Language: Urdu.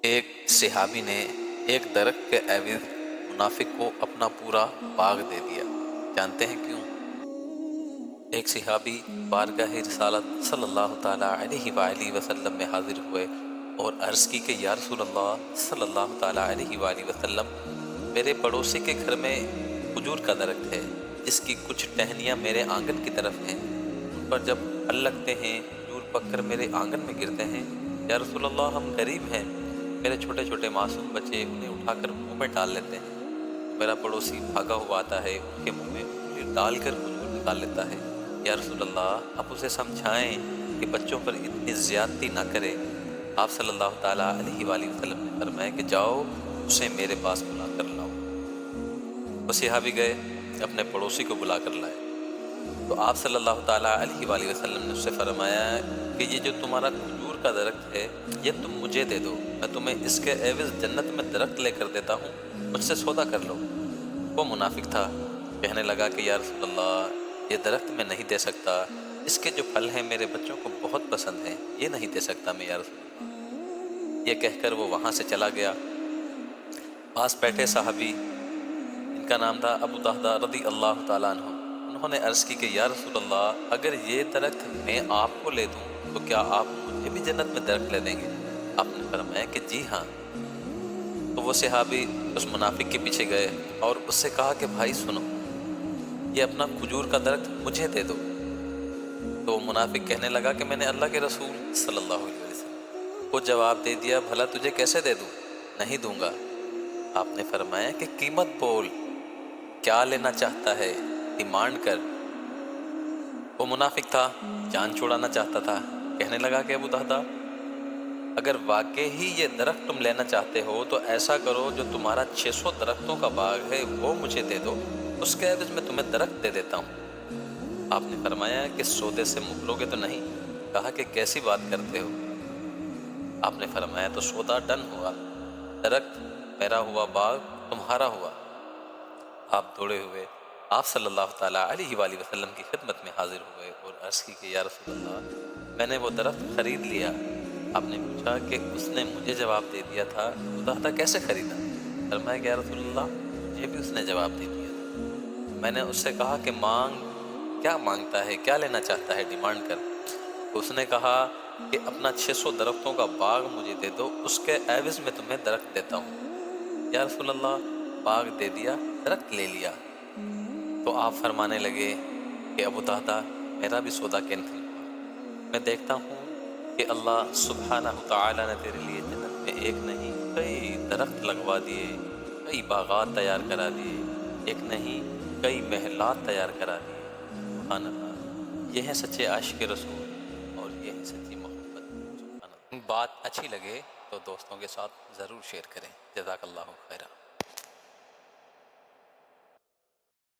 ایک صحابی نے ایک درخت کے عوض منافق کو اپنا پورا باغ دے دیا۔ جانتے ہیں کیوں؟ ایک صحابی بارگاہ رسالت صلی اللہ تعالیٰ علیہ وآلہ وسلم میں حاضر ہوئے اور عرض کی کہ یا رسول اللہ صلی اللہ تعالیٰ علیہ وآلہ وسلم، میرے پڑوسی کے گھر میں کھجور کا درخت ہے جس کی کچھ ٹہنیاں میرے آنگن کی طرف ہیں، ان پر جب پھل لگتے ہیں کھجور پک کر میرے آنگن میں گرتے ہیں۔ یا رسول اللہ، ہم غریب ہیں، میرے چھوٹے چھوٹے معصوم بچے انہیں اٹھا کر منہ میں ڈال لیتے ہیں، میرا پڑوسی بھاگا ہوا آتا ہے، ان کے منہ میں انگلی ڈال کر کھجور نکال لیتا ہے۔ یا رسول اللہ، آپ اسے سمجھائیں کہ بچوں پر اتنی زیادتی نہ کرے۔ آپ صلی اللہ تعالیٰ علیہ وآلہ وسلم نے فرمایا کہ جاؤ اسے میرے پاس بلا کر لاؤ۔ وہ صحابی گئے، اپنے پڑوسی کو بلا کر لائے تو آپ صلی اللہ تعالیٰ علیہ وآلہ وسلم نے اس سے فرمایا کہ یہ جو تمہارا کھجور کا درخت ہے یہ تم مجھے دے دو، میں تمہیں اس کے عوض جنت میں درخت لے کر دیتا ہوں، مجھ سے سودا کر لو۔ وہ منافق تھا، کہنے لگا کہ یا رسول اللہ، یہ درخت میں نہیں دے سکتا، اس کے جو پھل ہیں میرے بچوں کو بہت پسند ہیں، یہ نہیں دے سکتا میں یا رسول اللہ۔ یہ کہہ کر وہ وہاں سے چلا گیا۔ پاس بیٹھے صحابی، ان کا نام تھا ابو دہدہ رضی اللہ تعالیٰ عنہ، انہوں نے عرض کی کہ یا رسول اللہ، اگر یہ درخت میں آپ کو لے دوں تو کیا آپ مجھے بھی جنت میں درخت لے دیں گے؟ آپ نے فرمایا کہ جی ہاں۔ تو وہ صحابی اس منافق کے پیچھے گئے اور اس سے کہا کہ بھائی سنو، یہ اپنا کھجور کا درخت مجھے دے دو۔ تو وہ منافق کہنے لگا کہ میں نے اللہ کے رسول صلی اللہ علیہ وسلم کو جواب دے دیا، بھلا تجھے کیسے دے دوں؟ نہیں دوں گا۔ آپ نے فرمایا کہ قیمت بول، کیا لینا چاہتا ہے، ڈیمانڈ کر۔ وہ منافق تھا، جان چھوڑانا چاہتا تھا، کہنے لگا کہ ابو دہدہ، اگر واقعی ہی یہ درخت تم لینا چاہتے ہو تو ایسا کرو، جو تمہارا 600 درختوں کا باغ ہے وہ مجھے دے دو، اس کے عوض میں تمہیں درخت دے دیتا ہوں۔ آپ نے فرمایا کہ سودے سے مکرو گے تو نہیں؟ کہا کہ کیسی بات کرتے ہو؟ آپ نے فرمایا تو سودا ڈن ہوا، درخت میرا ہوا، باغ تمہارا ہوا۔ آپ دوڑے ہوئے آپ صلی اللہ تعالیٰ علیہ وآلہ وسلم کی خدمت میں حاضر ہوئے اور عرض کی کہ یا رسول اللہ، میں نے وہ درخت خرید لیا۔ آپ نے پوچھا کہ اس نے مجھے جواب دے دیا تھا، ابو دہدہ کیسے خریدا؟ فرمایا کہ یا رسول اللہ، مجھے بھی اس نے جواب دے دیا تھا۔ میں نے اس سے کہا کہ مانگ، کیا مانگتا ہے، کیا لینا چاہتا ہے، ڈیمانڈ کر۔ اس نے کہا کہ اپنا 600 درختوں کا باغ مجھے دے دو، اس کے عوض میں تمہیں درخت دیتا ہوں۔ یا رسول اللہ، باغ دے دیا، درخت لے لیا۔ تو آپ فرمانے لگے کہ ابو دہدہ، میرا بھی سودا کینسل ہوا۔ میں دیکھتا ہوں کہ اللہ سبحانہ تعالیٰ نے تیرے لیے جنت میں ایک نہیں کئی درخت لگوا دیے، کئی باغات تیار کرا دیے، ایک نہیں کئی محلات تیار کرا دیے۔ سبحان اللہ، یہ ہے سچے عاشق رسول اور یہ ہے سچی محبت۔ سبحان اللہ۔ بات اچھی لگے تو دوستوں کے ساتھ ضرور شیئر کریں۔ جزاک اللہ خیرہ۔